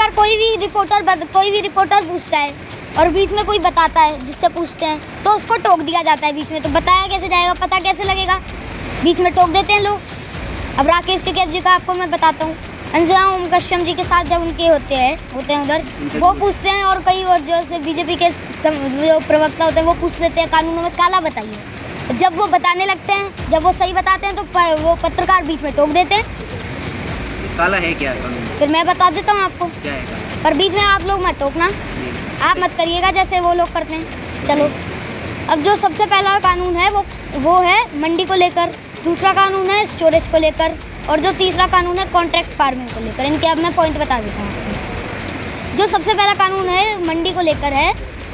अगर कोई भी रिपोर्टर पूछता है और बीच में कोई बताता है, जिससे पूछते हैं, तो उसको टोक दिया जाता है बीच में। तो बताया कैसे जाएगा, पता कैसे लगेगा? बीच में टोक देते हैं लोग। अब राकेश टिकैत जी का आपको मैं बताता हूँ, अंजना ओम कश्यप जी के साथ जब उनके होते हैं उधर, वो पूछते हैं, और कई और जो से बीजेपी के जो प्रवक्ता होते हैं वो पूछ लेते हैं कानूनों में काला बताइए। जब वो बताने लगते हैं, जब वो सही बताते हैं, तो वो पत्रकार बीच में टोक देते हैं। काला है क्या कानून? फिर मैं बता देता हूँ आपको क्या है काला? पर बीच में आप लोग मत टोकना, आप मत करिएगा जैसे वो लोग करते हैं। चलो, अब जो सबसे पहला कानून है वो है मंडी को लेकर, दूसरा कानून है स्टोरेज को लेकर, और जो तीसरा कानून है कॉन्ट्रैक्ट फार्मिंग को लेकर। इनके अब मैं पॉइंट बता देता हूँ। जो सबसे पहला कानून है मंडी को लेकर है,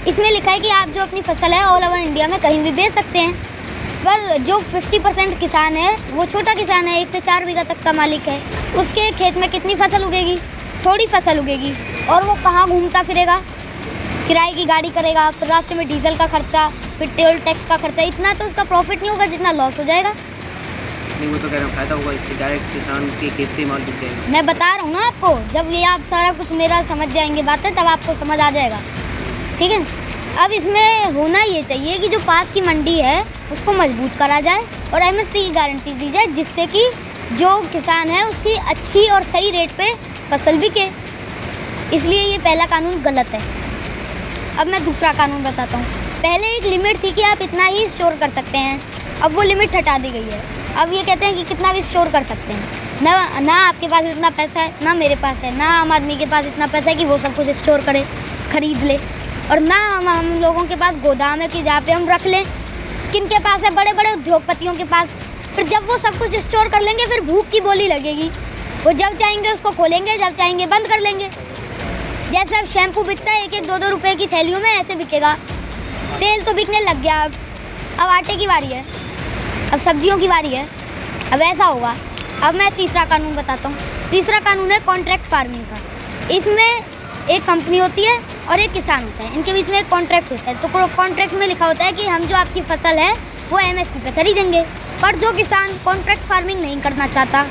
इसमें लिखा है कि आप जो अपनी फसल है ऑल ओवर इंडिया में कहीं भी बेच सकते हैं। पर जो 50% किसान है, वो छोटा किसान है, 1 से 4 बीघा तक का मालिक है, उसके खेत में कितनी फसल उगेगी? थोड़ी फसल उगेगी। और वो कहाँ घूमता फिरेगा? किराए की गाड़ी करेगा, फिर रास्ते में डीजल का खर्चा, फिर टोल टैक्स का खर्चा। इतना तो उसका प्रॉफिट नहीं होगा जितना लॉस हो जाएगा। नहीं, वो तो कह रहा फायदा होगा इससे, डायरेक्ट किसान के खेत से माल बिक जाएगा। मैं बता रहा हूँ ना आपको, जब ये आप सारा कुछ मेरा समझ जाएंगे बातें, तब आपको समझ आ जाएगा। ठीक है, अब इसमें होना ये चाहिए कि जो पास की मंडी है उसको मजबूत करा जाए और MSP की गारंटी दी जाए, जिससे कि जो किसान है उसकी अच्छी और सही रेट पे फसल बिके। इसलिए ये पहला कानून गलत है। अब मैं दूसरा कानून बताता हूँ। पहले एक लिमिट थी कि आप इतना ही स्टोर कर सकते हैं, अब वो लिमिट हटा दी गई है। अब ये कहते हैं कि कितना भी स्टोर कर सकते हैं। ना आपके पास इतना पैसा है, ना मेरे पास है, ना आम आदमी के पास इतना पैसा है कि वो सब कुछ स्टोर करे, खरीद ले, और ना हम लोगों के पास गोदाम है कि जहाँ पे हम रख लें। किन के पास है? बड़े बड़े उद्योगपतियों के पास। फिर जब वो सब कुछ स्टोर कर लेंगे, फिर भूख की बोली लगेगी। वो जब चाहेंगे उसको खोलेंगे, जब चाहेंगे बंद कर लेंगे। जैसे अब शैम्पू बिकता है 1-1, 2-2 रुपये की थैलियों में, ऐसे बिकेगा। तेल तो बिकने लग गया। अब आटे की बारी है, अब सब्जियों की बारी है, अब ऐसा होगा। अब मैं तीसरा कानून बताता हूँ। तीसरा कानून है कॉन्ट्रैक्ट फार्मिंग का। इसमें एक कंपनी होती है और एक किसान होता है, इनके बीच में एक कॉन्ट्रैक्ट होता है। तो कॉन्ट्रैक्ट में लिखा होता है कि हम जो आपकी फसल है वो MSP पे खरीदेंगे। पर जो किसान कॉन्ट्रैक्ट फार्मिंग नहीं करना चाहता,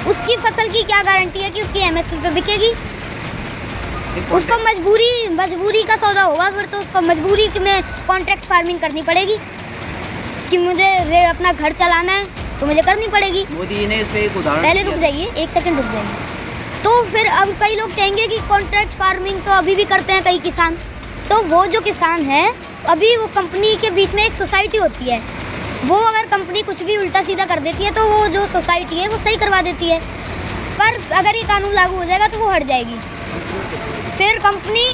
उसकी फसल की क्या गारंटी है कि उसकी MSP पे बिकेगी? उसको मजबूरी का सौदा होगा, फिर तो उसको मजबूरी में कॉन्ट्रैक्ट फार्मिंग करनी पड़ेगी कि मुझे अपना घर चलाना है तो मुझे करनी पड़ेगी। मोदी ने इस पे एक उदाहरण पहले रुक जाइए, 1 सेकंड रुक जाइए। तो फिर अब कई लोग कहेंगे कि कॉन्ट्रैक्ट फार्मिंग तो अभी भी करते हैं कई किसान। तो वो जो किसान है, अभी वो कंपनी के बीच में एक सोसाइटी होती है, वो अगर कंपनी कुछ भी उल्टा सीधा कर देती है तो वो जो सोसाइटी है वो सही करवा देती है। पर अगर ये कानून लागू हो जाएगा तो वो हट जाएगी, फिर कंपनी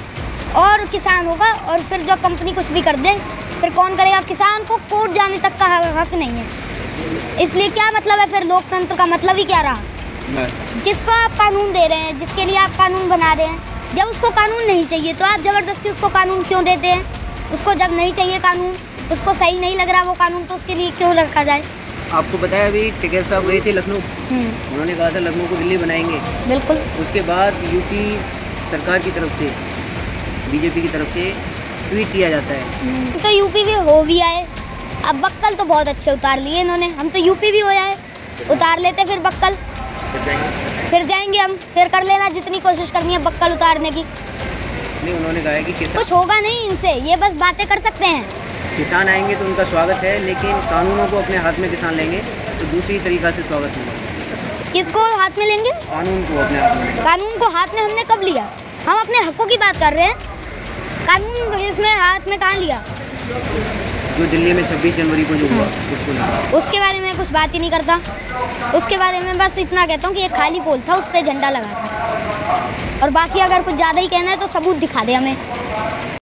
और किसान होगा। और फिर जब कंपनी कुछ भी कर दे, फिर कौन करेगा? किसान को कोर्ट जाने तक का हक नहीं है। इसलिए क्या मतलब है फिर लोकतंत्र का? मतलब ही क्या रहा? जिसको आप कानून दे रहे हैं, जिसके लिए आप कानून बना रहे हैं, जब उसको कानून नहीं चाहिए तो आप ज़बरदस्ती उसको कानून क्यों देते हैं? उसको जब नहीं चाहिए कानून, उसको सही नहीं लग रहा वो कानून, तो उसके लिए क्यों रखा जाए? आपको बताया अभी टिकैत साहब गए थे लखनऊ, उन्होंने कहा था लखनऊ को दिल्ली बनाएंगे। बिल्कुल। उसके बाद यूपी सरकार की तरफ से, बीजेपी की तरफ से ट्वीट किया जाता है। तो यूपी भी हो भी आए। अब बक्कल तो बहुत अच्छे उतार लिए इन्होंने, हम तो यूपी भी हो आए, उतार लेते फिर बक्कल, फिर जाएंगे हम, फिर कर लेना जितनी कोशिश करनी है बक्कल उतारने की। नहीं, उन्होंने कहा है कि कुछ होगा नहीं इनसे, ये बस बातें कर सकते हैं। किसान आएंगे तो उनका स्वागत है, लेकिन कानूनों को अपने हाथ में किसान लेंगे तो दूसरी तरीका से स्वागत होगा। किसको हाथ में लेंगे? कानून को अपने हाथ में। कानून को हाथ में हमने कब लिया? हम अपने हकों की बात कर रहे हैं, कानून इसमें हाथ में कहाँ लिया? जो दिल्ली में 26 जनवरी को जो हुआ उसके बारे में कुछ बात ही नहीं करता। उसके बारे में बस इतना कहता हूँ कि एक खाली पोल था, उस पर झंडा लगा था, और बाकी अगर कुछ ज़्यादा ही कहना है तो सबूत दिखा दे हमें।